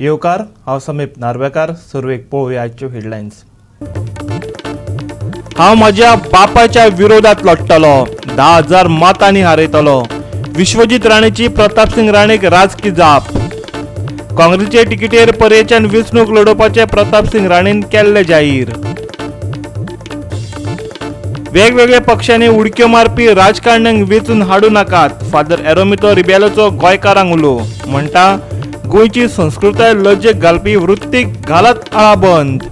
येवकार हांव समीप नार्वेकार. सुरवेक पळोवया आजच्यो हेडलायन्स. हांव म्हज्या बापाच्या विरोधात लढटलो, 10,000 मतांनी हारयतलो. विश्वजीत राणेची प्रताप सिंग राणेक राजकी जाप. काँग्रेसचे तिकेटीर पर्येच्यान वेंचणूक लडोवपाचे प्रताप सिंग राणेन केल्ले जाहीर. वेगवेगळ्या पक्षांनी उडक्यो मारपी राजकारण्यांक वेंचून हाडूं नाकात. फादर एरोमितो रिबेलोचो गोंयकारांक उलो. म्हणटा गोंयची संस्कृताय लज्जेक घालपी वृत्तीक घालत आळाबंद.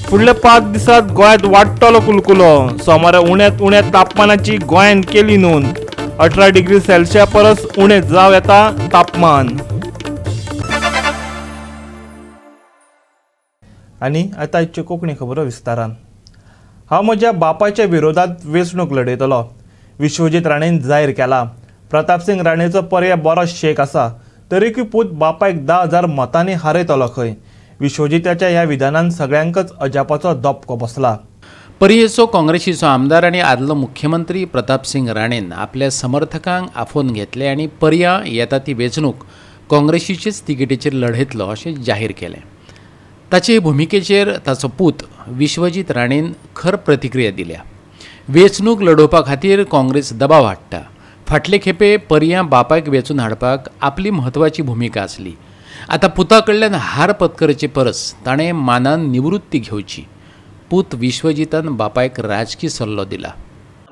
फुडल्या 5 दिसांत गोंयांत वाडटलो कुलकुलो. सोमारा उण्यांत उण्या तापमानाची गोंयांत केली नोंद. 18 डिग्री सेल्सियस परस उणें जाव येता तापमान. आनी आतां आजच्यो कोंकणी खबरो विस्तारान. हांव म्हज्या बापाच्या विरोधात वेंचणूक लडयतलो, विश्वजीत राणेन जाहीर केला. प्रताप सिंग राणेचो पर्याय बरो शेक आसा, तरीकय पूत बापायक 10,000 मतांनी हारयतलो खंय. विश्वजीताच्या ह्या विधानान सगळ्यांकच अजापाचो दपको बसला. पर्येचो काँग्रेसीचो आमदार आनी आदलो मुख्यमंत्री प्रताप सिंग राणेन आपल्या समर्थकांक आफोवन घेतले आनी पर्या येता ती वेंचणूक काँग्रेसीचेच तिकेटीचेर लढयतलो अशें जाहीर केलें. ताचे भुमिकेचेर ताचो पूत विश्वजीत राणेन खर प्रतिक्रिया दिल्या. वेंचणूक लडोवपा खातीर काँग्रेस दबाव हाडटा. फाटले खेपे पर्या बापायक वेंचून हाडपाक आपली म्हत्वाची भुमिका आसली. आतां पुता कडल्यान हार पत्करचे परस ताणें मानान निवृत्ती घेवची. पूत विश्वजितान बापायक राजकी सल्लो दिला.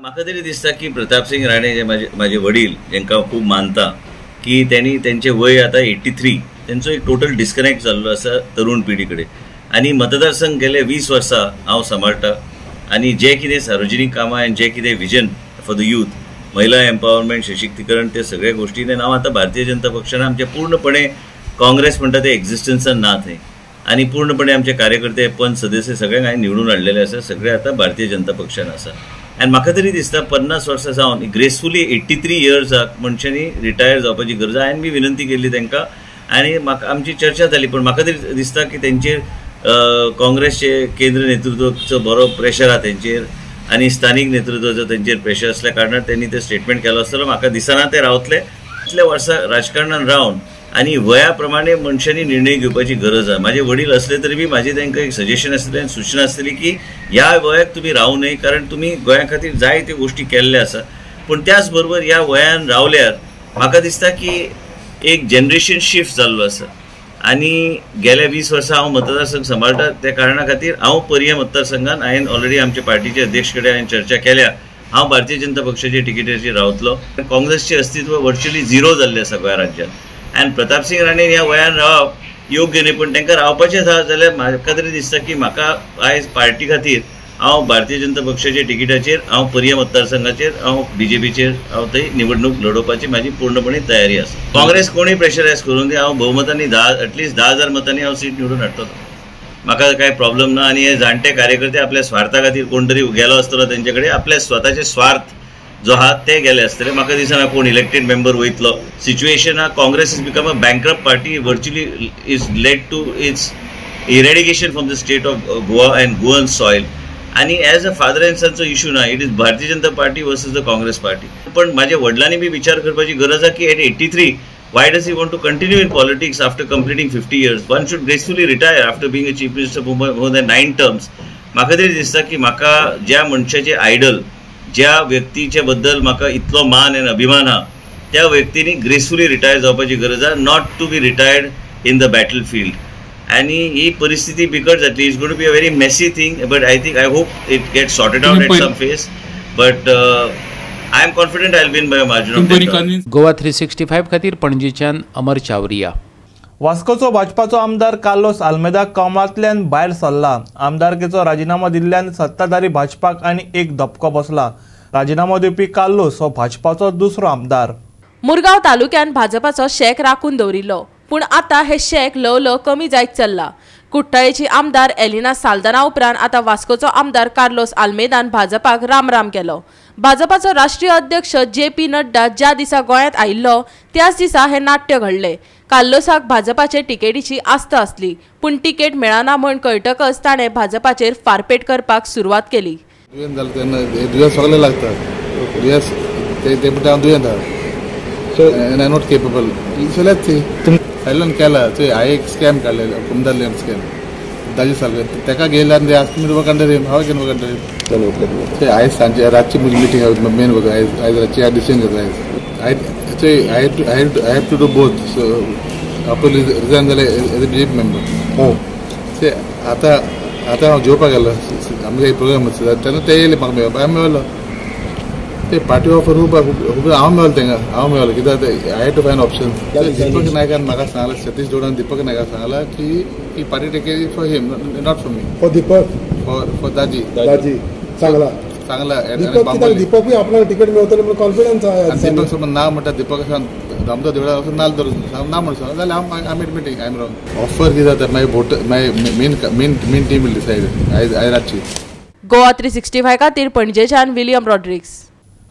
म्हाका तरी दिसता की प्रताप सिंग राणे जे माझे वडील जांकां हांव खूब मानता की त्यांनी त्यांचे वय आता 83. त्यांचो एक टोटल डिस्कनेक्ट जाल्लो आसा तरुण पिढी कडेन. आनी मतदारसंघ गेले 20 वर्सां हांव सांबाळटा आनी जे कितें सार्वजनीक कामां आनी जे कितें विजन फॉर द यूथ, महिला एम्पावरमेंट, सशक्तीकरण, ते सगळ्या गोष्टींनी हांव आतां भारतीय जनता पक्षान आमचे पूर्णपणे काँग्रेस म्हणटा ते एक्झिस्टन्सान ना थंय. आनी पूर्णपणे आमचे कार्यकर्ते, पंच, सदस्य सगळ्यांक हांवें निवडून हाडलेले आसा. सगळे आतां भारतीय जनता पक्षान आसा. आनी म्हाका तरी दिसता 50 वर्सां जावन ग्रेसफुली 83 इयर्साक मनशांनी रिटायर जावपाची गरज आसा. हांवें बी विनंती केल्ली तांकां आनी म्हाका आमची चर्चा जाली. पण म्हाका तरी दिसता की तेंचेर काँग्रेसचे केंद्र नेतृत्वाचो बरो प्रेशर आहा तेंचेर आनी स्थानीक नेतृत्वाचो तेंचेर प्रेशर आसल्या कारणान त्यांनी ते स्टेटमेंट केलो आसतलो. म्हाका दिसना ते रावतले. इतल्या वर्सां राजकारणान रावन आनी वया प्रमाणे मनशांनी निर्णय घेवपाची गरज आहा. म्हाजे वडील असले तरी बी म्हाजे तांकां एक सजेशन आसतलें आनी सूचना आसतली की ह्या वयाक तुमी रावूं न्हय, कारण तुमी गोंया खातीर जायत्यो गोश्टी केल्ल्या आसा. पूण त्याच बरोबर ह्या वयान रावल्यार म्हाका दिसता की एक जनरेशन शिफ्ट जाल्लो आसा. आनी गेल्या 20 वर्सां हांव मतदारसंघ सांबाळटा. त्या कारणा खातीर हांव पर्या मतदारसंघान हांवें ऑलरेडी आमच्या पार्टीचे अध्यक्ष कडेन हांवें चर्चा केल्या. हांव भारतीय जनता पक्षाच्या तिकेटीचेर रावतलो. काँग्रेसचें अस्तित्व वर्च्युअली झिरो जाल्लें आसा गोंय राज्यांत. आनी प्रताप सिंग राणे ह्या वयान रावप योग्य न्हय. पण तांकां रावपाचें आसा जाल्यार म्हाका तरी दिसता की म्हाका आयज पार्टी खातीर हांव भारतीय जनता पक्षाच्या तिकेटाचेर, हांव पर्या मतदारसंघाचेर, हांव बीजेपीचेर हांव थंय निवडणूक लडोवपाची म्हाजी पूर्णपणे तयारी आसा. काँग्रेस कोणूय प्रेशरायज करून दी, हांव भोवमतांनी एटलीस्ट 10,000 मतांनी हांव सीट निवडून हाडटलो. म्हाका कांय प्रॉब्लेम ना. आनी हे जाणटे कार्यकर्ते आपल्या स्वार्था खातीर कोण तरी गेलो आसतलो तेंचे कडेन, आपल्या स्वताचे स्वार्थ जो आहा ते गेले आसतले. म्हाका दिसना कोण इलेक्टेड मेंबर वयतलो. सिच्युएशन हा Congress is become a bankrupt party. Virtually is led to its eradication from the state of Goa and Goan soil. आणि ॲज अ फादर अँड सनचो इश्यू ना. It is Bharatiya Janata Party versus the Congress party. पण माझ्या वडिलांनी बी विचार करपाची गरज आहे की at 83 why does he want to continue in politics after completing 50 years? One should gracefully retire after being a chief minister for more than 9 terms. म्हाका तरी दिसता की म्हाका ज्या मनशाचे आयडल, ज्या व्यक्तीचे बद्दल म्हाका इतलो मान आनी अभिमान हा, त्या व्यक्तींनी ग्रेसफुली रिटायर जावपाची गरज आहे. Not to be retired in the battle field. आणि ही परिस्थिती बिकट जातली. It's going to be a very messy thing. But I hope it get sorted out at some phase. But I am confident I will win by a margin of 10,000. Goa 365 खातीर पणजीच्यान अमर चावरिया. वास्कोचो भाजपाचो आमदार Carlos Almeida कमळांतल्यान भायर सरला. आमदारकेचो राजिनामो दिल्ल्यान सत्ताधारी भाजपाक आनी एक धपको बसला. राजिनामो दिवपी कार्लोस हो भाजपाचो दुसरो आमदार. मुरगांव तालुक्यान भाजपाचो शेक राखून दवरिल्लो. पूण आतां हे शेक ल्हव ल्हव कमी जायत चल्ला. कुट्टाळेची आमदार एलिना साल्दाना उपरांत आतां वास्कोचो आमदार कार्लोस आल्मेदान भाजपाक राम केलो. भाजपाचो राष्ट्रीय अध्यक्ष JP नड्डा ज्या दिसा गोंयांत आयिल्लो त्याच दिसा हे नाट्य घडले. कार्लोसाक भाजपाचे तिकेटीची आस्त आसली, पूण तिकेट मेळना म्हण कळटकच ताणें भाजपाचेर फारपेट करपाक सुरवात केली. सायलन केला ते हांवें एक स्कॅम काडलेलो कुमदार लँड स्कॅम 10 साल ताका गेले आनी ask me work under him how can work under him ते हांवें सांजे रातची म्हजी मिटींग आहा मेन वर्क आयज रातची डिसिजन घेतला I have to do both so आपूण रिजायन जालें एज अ BJP मेंबर ते आतां हांव जेवपाक गेलो आमगे एक प्रोग्राम आसता तेन्ना ते येयले म्हाका मेळप हांवें मेळलो ते पार्टी ऑफर हांव मेळलो तांकां हांव मेळलो कित्याक I had to find option Deepak नायकान म्हाका सांगला सतीश जोडान दीपक नायकान सांगला की party take for him not for me for Deepak for Daji चांगला दीपक आपल्याला तिकीट मेळटलें म्हणून कॉन्फिडन्स आहा दीपक सोबत ना म्हणटा दीपक दामोदर देवळा वचून नाल धरून ना म्हणून सांग जाल्यार हांव meet meeting I am wrong offer कितें जाता मागीर वोट मागीर मेन टीम विल डिसायड आयज रातची गोवा 365 खातीर पणजेच्यान विलियम रॉड्रिग्स.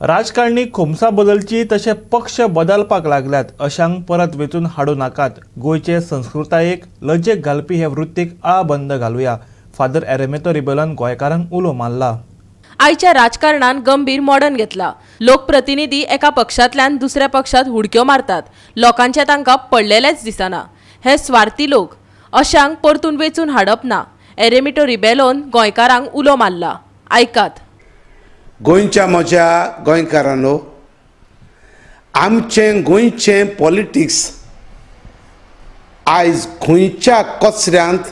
राजकारणी खोमसा बदलची तशे पक्ष बदलपाक लागल्यात अशांक परत वेचून हाडू नाकात. गोंयचे संस्कृतायेक लजेक घालपी हे वृत्तीक आळाबंद घालुया. फादर एरेमेतो रिबेलान गोंयकारांक उलो मारला. आयच्या राजकारणान गंभीर मॉडर्न घेतला. लोकप्रतिनिधी एका पक्षांतल्यान दुसऱ्या पक्षांत हुडक्यो मारतात. लोकांचे तांकां पडलेलेच दिसना. हे स्वार्थी लोक अशांक परतून वेचून हाडप ना. एरेमिटो रिबेलोन गोंयकारांक उलो मारला. आयकात. गोंयच्या म्हज्या गोंयकारांनो, आमचें गोंयचें पॉलिटिक्स आयज खंयच्या कचऱ्यांत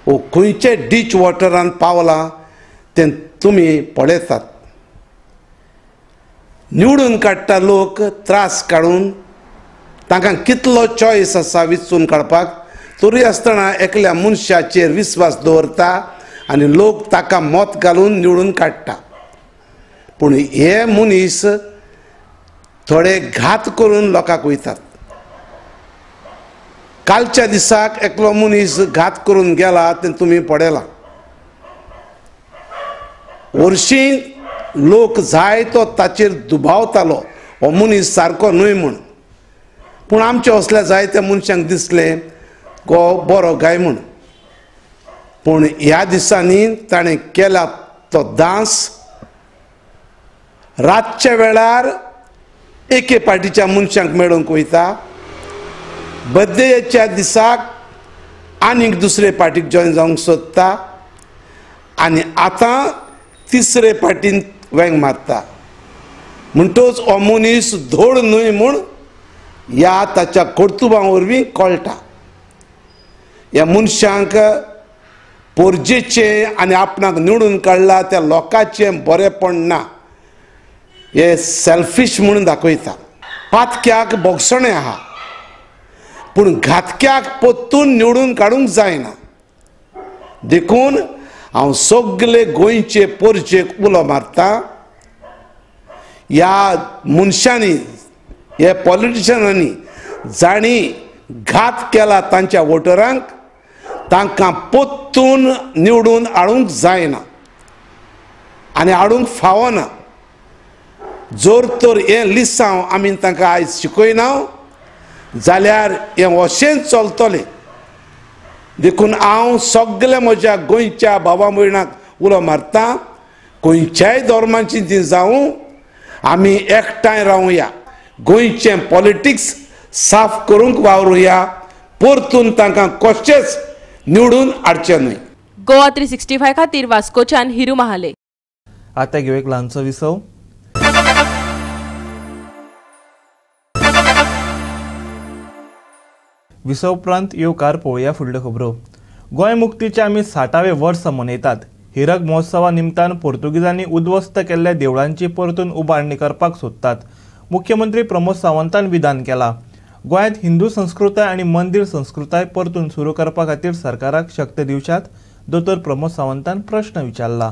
वो खंयचे डीच वॉटरांत पावलां तें तुमी पळयतात. निवडून काडटा लोक त्रास काडून तांकां कितलो चॉयस आसा विचून काडपाक, तरी आसतना एकल्या मनशाचेर विस्वास दवरता आनी लोक ताका मत घालून निवडून काडटा. पूण हे मनीस थोडे घात करून लोकांक वयतात. कालच्या दिसाक एकलो मनीस घात करून गेला तें तुमी पळयलां. वर्षी लोक जाय तो ताचेर दुबावतालो हो मनीस सारको न्हय म्हूण. पूण आमचे असल्या जायत्या मनशांक दिसलें गो बरो गाय म्हूण. पूण ह्या दिसांनी ताणें केला तो दास रातच्या वेळार एके पार्टीच्या मनशांक मेळूंक वयता. बर्थडेच्या दिसाक आनीक दुसरे पार्टीक जॉयन जावंक सोदता आनी आतां तिसरे पार्टीन वेंग मारता. म्हणटच हो मनीस धोड न्हय म्हूण ह्या ताच्या कर्तुबां वरवीं कळटा. ह्या मनशांक पोरजेचें आनी आपणाक निवडून काडला त्या लोकांचें बरेंपण ना. हे सेल्फीश म्हणून दाखयता. पातक्याक बोगसणें आहा पूण घातक्याक पोत्तून निवडून काडूंक जायना. देखून हांव सगळे गोंयचे पोरचेक उलो मारता. ह्या मनशांनी हे पॉलिटिशियनांनी जाणी घात केला तांच्या वोटरांक तांकां पोत्तून निवडून हाडूंक जायना आनी हाडूंक फावना. जोर तर हें लिसांव आमी तांकां आयज शिकयना जाल्यार हें अशेंच चलतलें. देखून हांव सगळ्या म्हज्या गोंयच्या भावा भयणांक उलो मारता. खंयच्याय धर्माची ती जावं आमी एकठांय रावुया. गोंयचें पॉलिटिक्स साफ करूंक वावरुया. परतून तांकां कशेंच निवडून हाडचें न्हय. गोवा 365 खातीर वास्कोच्यान हिरू महाले. आता घेऊ एक ल्हानसो विसव. विसव उपरांत येवकार पळोवया फुडल्यो खबरो. गोंय मुक्तीचे आमी 60वें वर्स मनयतात. हिरक महोत्सवा निमतान पोर्तुगीजांनी उद्ध्वस्त केल्ल्या देवळांची परतून उबारणी करपाक सोदतात. मुख्यमंत्री प्रमोद सावंतान विधान केला. गोंयांत हिंदू संस्कृताय आनी मंदिर संस्कृताय परतून सुरू करपा खातीर सरकाराक शक्त दिवच्यात. दोतोर प्रमोद सावंतान प्रश्न विचारला.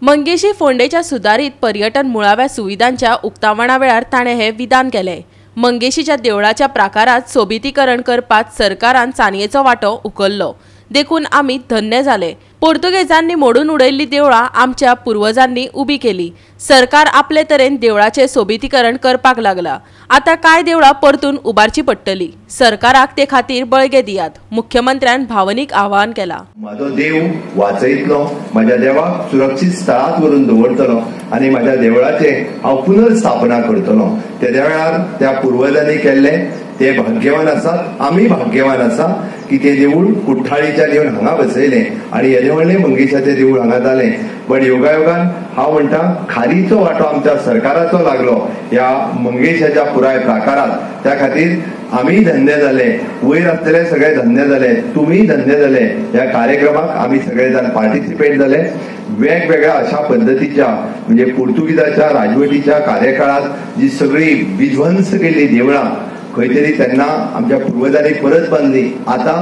मंगेशी फोंडेच्या सुदारीत पर्यटन मुळाव्या सुविधांच्या उक्तावणा वेळार ताणें हे विधान केलें. मंगेशीच्या देवळाच्या प्राकारात सोबितीकरण करपात सरकारान चानयेचो वांटो उखल्लो. देखून आमी धन्य जाले. पोर्तुगेजांनी मोडून उडयल्ली देवळां आमच्या पुर्वजांनी उबी केली. सरकार आपले तरेन देवळाचे सोबितीकरण करपाक लागला. आता काय देवळां परतून उबारची पडटली. सरकाराक ते खातीर बळगे दियात. मुख्यमंत्र्यान भावनीक आवाहन केला. म्हाजो देव वाचयतलो, म्हाज्या देवाक सुरक्षीत स्थळांत व्हरून दवरतलो आनी म्हाज्या देवळाचे हांव पुनर्स्थापना करतलो. त्या वेळार त्या पुर्वजांनी केल्ले ते भाग्यवान आसात, आम्ही भाग्यवान आसा की ते देऊळ कुठ्ठाळीच्या देऊन हांगा बसयले आणि येदे व्हडले मंगेशाचे देऊळ हांगा जाले. पण योगायोगान हांव म्हणटा खारीचो वांटो आमच्या सरकाराचो लागलो ह्या मंगेशाच्या पुराय प्रकारात. त्या खातीर आम्ही धन्य झाले, वयर आसलेले सगळे धन्य झाले, तुम्ही धन्य झाले. या कार्यक्रमाक आम्ही सगळे जण पार्टिसिपेट झाले. वेगवेगळ्या अशा पद्धतीच्या म्हणजे पोर्तुगीजाच्या राजवटीच्या कार्यकाळात जी सगळी विध्वंस केल्ली देवळां खंय तरी त्यांना आमच्या पूर्वजांनी परत बांधली. आता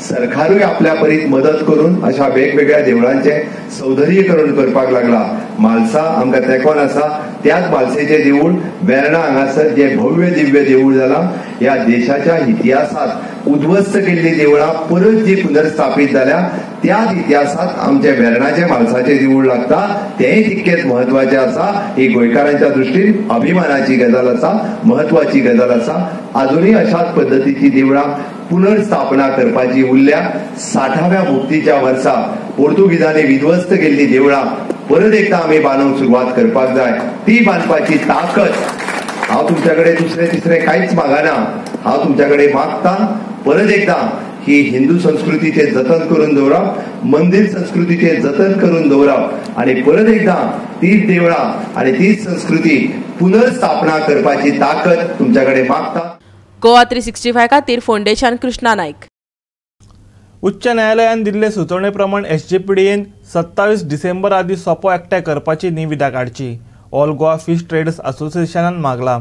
सरकारूय आपल्या परीत मदत करून अशा वेगवेगळ्या देवळांचे सौंदर्यीकरण करपाक लागला. म्हालसा आमकां तेंकोन आसा, त्याच म्हालसेचे देऊळ वेर्णा हांगासर जे भव्य दिव्य देऊळ जाला. ह्या देशाच्या इतिहासात उद्ध्वस्त केल्ली देवळां परत जी पुनर्स्थापीत जाल्या त्याच इतिहासात आमचे वेर्णाचे म्हालसाचे देऊळ लागता. तेय तितकेच महत्वाचे आसा. ही गोंयकारांच्या दृश्टीन अभिमानाची गजाल आसा, महत्वाची गजाल आसा. अजूनही अशाच पद्धतीची देवळां पुनर्स्थापना करपाची उरल्या. 60व्या मुक्तीच्या वर्सा पोर्तुगीजांनी विध्वस्त केल्ली देवळां परत एकदा आम्ही बांदूंक सुरवात करपाक जाय. ती बांदपाची ताकद हांव तुमच्याकडे दुसरे तिसरे कांयच मागना. हांव तुमच्याकडे मागता परत एकदा ही हिंदू संस्कृतीचे जतन करून दवरप, मंदिर संस्कृतीचे जतन करून दवरप आणि परत एकदा तीच देवळां आणि तीच संस्कृती पुनर्स्थापना करपाची ताकद तुमच्याकडे मागता. गोवा 365 खातीर फोंडेशान कृष्णा नायक. उच्च न्यायालयान दिल्ले सुचोवणे प्रमाण SGPDन 27 डिसेंबर आदी सोपो एकठांय करपाची निविदा काडची. ऑल गोवा फिश ट्रेडर्स असोसिएशनान मागला.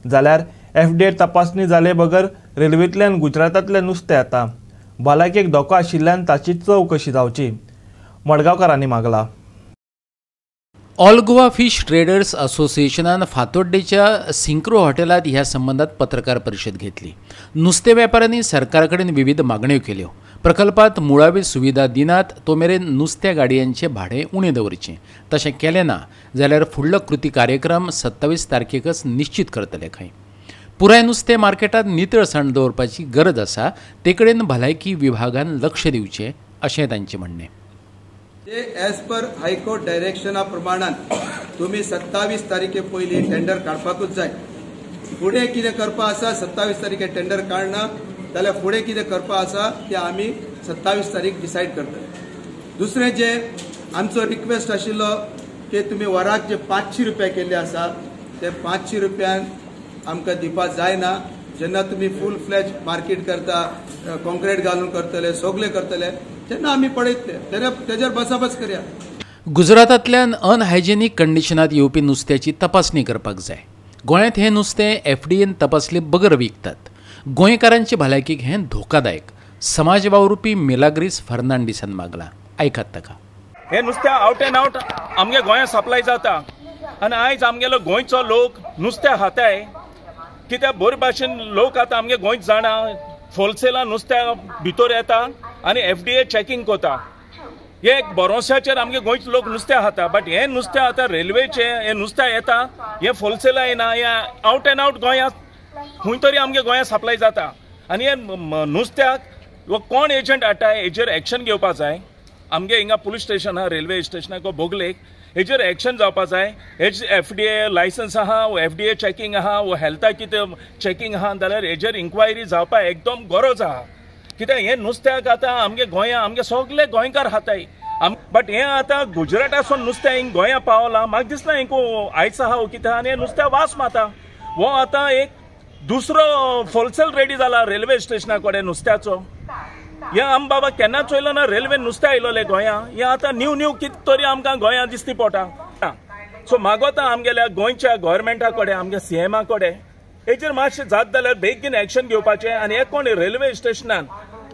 जाल्यार FDA तपासणी जाले बगर रेल्वेंतल्यान गुजरातांतलें नुस्तें येता. भलायकेक धोको आशिल्ल्यान ताची चवकशी जावची. मडगांवकारांनी मागला. ऑल गोवा फिश ट्रेडर्स असोसिएशनान फातोड्डेच्या सिंक्रो हॉटेलात ह्या संबंधात पत्रकार परिषद घेतली. नुस्तें वेपाऱ्यांनी सरकाराकडेन विविध मागण्यो केल्यो. प्रकल्पात मुळावी सुविधा दिनात तो मेरेन नुस्त्या गाडयांचें भाडें उणें दवरचें. तशें केलें ना जाल्यार फुडलो कृती कार्यक्रम 27 तारखेकच निश्चित करतले खंय. पुराय नुस्तें मार्केटांत नितळसाण दवरपाची गरज आसा, ते कडेन भलायकी विभागान लक्ष दिवचें अशें तांचें म्हणणें. एज पर हायकोर्ट डायरेक्शना प्रमाणान तुम्ही 27 तारखे पयलीं टेंडर काडपाकूच जाय. फुडें कितें करपा आसा 27 तारखे टेंडर काडना जाल्यार फुडें कितें करपा आसा तें आमी 27 तारीख डिसायड करतले. दुसरें जे आमचो रिक्वेस्ट आशिल्लो की तुमी वराक जे 500 रुपया केल्ले आसा ते 500 रुपयान आमकां दिवपा जायना. जेन्ना तुमी फूल फ्लॅज मार्केट करता, कॉन्क्रीट घालून करतले, सगळे करतले तेन्ना आमी पळयतले, तेजेर बसाबस करया. गुजरातांतल्यान अनहायजेनीक कंडिशनांत येवपी नुस्त्याची तपासणी करपाक जाय. गोंयांत हें नुस्तें FDAन तपासले बगर विकतात. गोंयकारांचे भलायकेक हें धोकादायक. समाज वावुरपी मिलाग्रीस फर्नांडिसान मागला. आयकात ताका. हे नुस्तें आवट एंड आवट आमगे गोंयांत सप्लाय जाता आनी आयज आमगेलो गोंयचो लोक नुस्तें खाताय. कित्याक बरे भाशेन लोक आतां आमगे गोंयच जाणा होलसेलान नुस्तें भितर येता आनी FDA चॅकींग कोता. हे भरोश्याचेर आमगे गोंयचे लोक नुस्तें खाता. बट हे नुस्तें आतां रेल्वेचे हे नुस्तें येता, हे होलसेला येना, हे आवट एंड आवट गोंयांत खंय तरी आमगे गोंयांत सप्लाय जाता. आनी हे नुस्त्याक कोण एजंट हाडटाय हेजेर एक्शन घेवपा जाय. आमगे हिंगा पुलीस स्टेशन आहा, रेल्वे स्टेशनाक बोगलेक हेजेर एक्शन जावपा जाय. हेज FDA लायसन्स आहा, FDA चॅकींग आहा, हेल्था कितें चॅकींग आहा जाल्यार हेजेर इन्क्वायरी जावपा एकदम गरज आहा. कित्याक हे नुस्त्याक आतां आमगे गोंयां आमगे सगळे गोंयकार खाताय. बट हे आतां गुजरातासून नुस्तें हिंग गोंयां पावलां. म्हाका दिसना हिंग आयस आहा कितें आनी हे नुस्तें वास माता. हो आतां एक दुसरो होलसेल रेडी जाला रेल्वे स्टेशना कडेन नुस्त्याचो. हे आम बाबा केन्ना चोयलो ना रेल्वे नुस्तें आयलोले गोंयां. हे आतां न्यू कितें तरी आमकां गोंयां दिसती पडटा. सो मागोता आमगेल्या गोंयच्या गव्हर्मेंटा कडेन आमगे CMा कडेन हेजेर मातशें जात जाल्यार बेगीन एक्शन घेवपाचें. आनी हे कोण रेल्वे स्टेशनान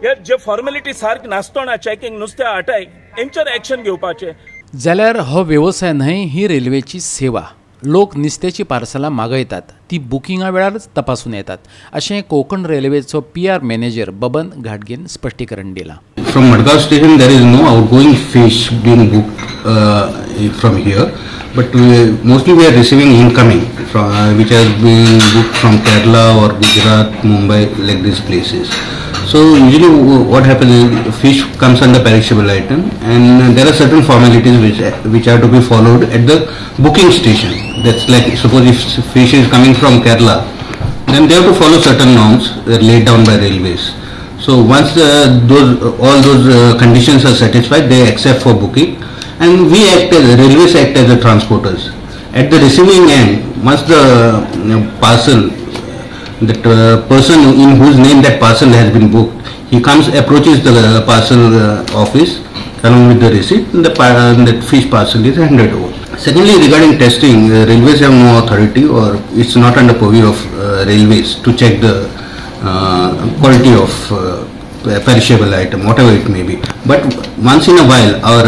हे जे फॉर्मेलिटी सारकी नासतना चॅकींग नुस्तें हाटाय हेंचेर एक्शन घेवपाचें. जाल्यार हो व्यवसाय न्हय, ही रेल्वेची सेवा. लोक नुस्त्याची पार्सलां मागयतात, ती बुकिंगा वेळारच तपासून येतात अशें कोकण रेल्वेचो PR मॅनेजर बबन घाटगेन स्पश्टीकरण दिलां. From Madgaon station there is no outgoing fish being booked from here, but mostly we are receiving incoming which has been booked from Kerala or Gujarat, Mumbai, like these places. So usually what happens is fish comes under perishable item and there are certain formalities which have to be followed at the booking station. That's like suppose if fish is coming from Kerala, then they have to follow certain norms laid down by railways. So once all those conditions are satisfied, they accept for booking, and railways act as the transporters. At the receiving end, once the parcel, that person in whose name that parcel has been booked, he approaches the parcel office along with the receipt, and the fish parcel is handed over. Secondly, regarding testing, railways have no authority, or it's not under purview of railways to check the quality of perishable item, whatever it may be. But once in a while, our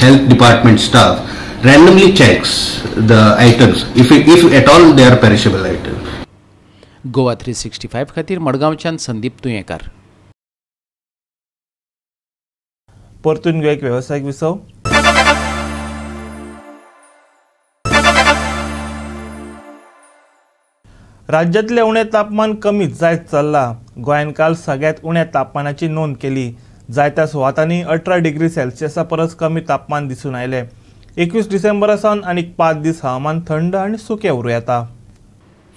health department staff randomly checks the items if at all they are perishable items. Goa 365 खातीर मडगांवच्यान संदीप तुयेंकार. परतून घेऊया एक व्यावसायिक विसव. राज्यातले उणे तापमान कमी जायत चल्ला. गोंयान काल सगळ्यात उण्या तापमानाची नोंद केली. जायत्या सुवातांनी 18 डिग्री सेल्सियसा परस कमी तापमान दिसून आयले. 21 डिसेंबरासावन आनीक 5 दीस हवामान थंड आनी सुकें उरूं येता.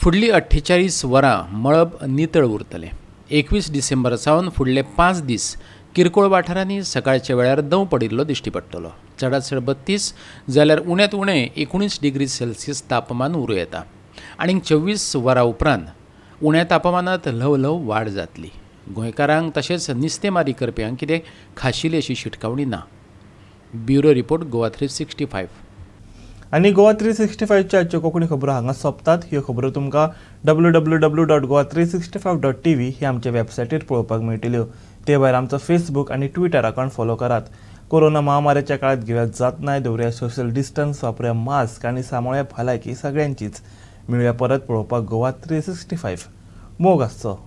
फुडलीं 48 वरां मळब नितळ उरतलें. 21 डिसेंबर सावन फुडले 5 दीस किरकोळ वाठारांनी सकाळच्या वेळार दंव पडिल्लो दिश्टी पडटलो. चडांत चड 32 जाल्यार उण्यांत उणें 19 डिग्री सेल्सियस तापमान उरूं येता. आनीक 24 वरां उपरांत उण्या तापमानांत ल्हव ल्हव वाड जातली. गोंयकारांक तशेंच नुस्तेमारी करप्यांक कितें खाशिली अशी शिटकावणी ना. Bureau report Goa 365. आनी गोवा 365च्या आजच्यो कोंकणी खबरो हांगा सोंपतात. ह्यो खबरो तुमकां www.goa365.tv ही आमच्या वेबसायटीर पळोवपाक मेळटल्यो. ते भायर आमचो फेसबूक आनी ट्विटर अकाउंट फॉलो करात. कोरोना महामारीच्या काळात घेवया जतनाय, दवरया सोशल डिस्टन्स, वापरया मास्क आनी सांबाळया भलायकी सगळ्यांचीच. मेळुया परत पळोवपाक गोवा 365. मोग आसचो.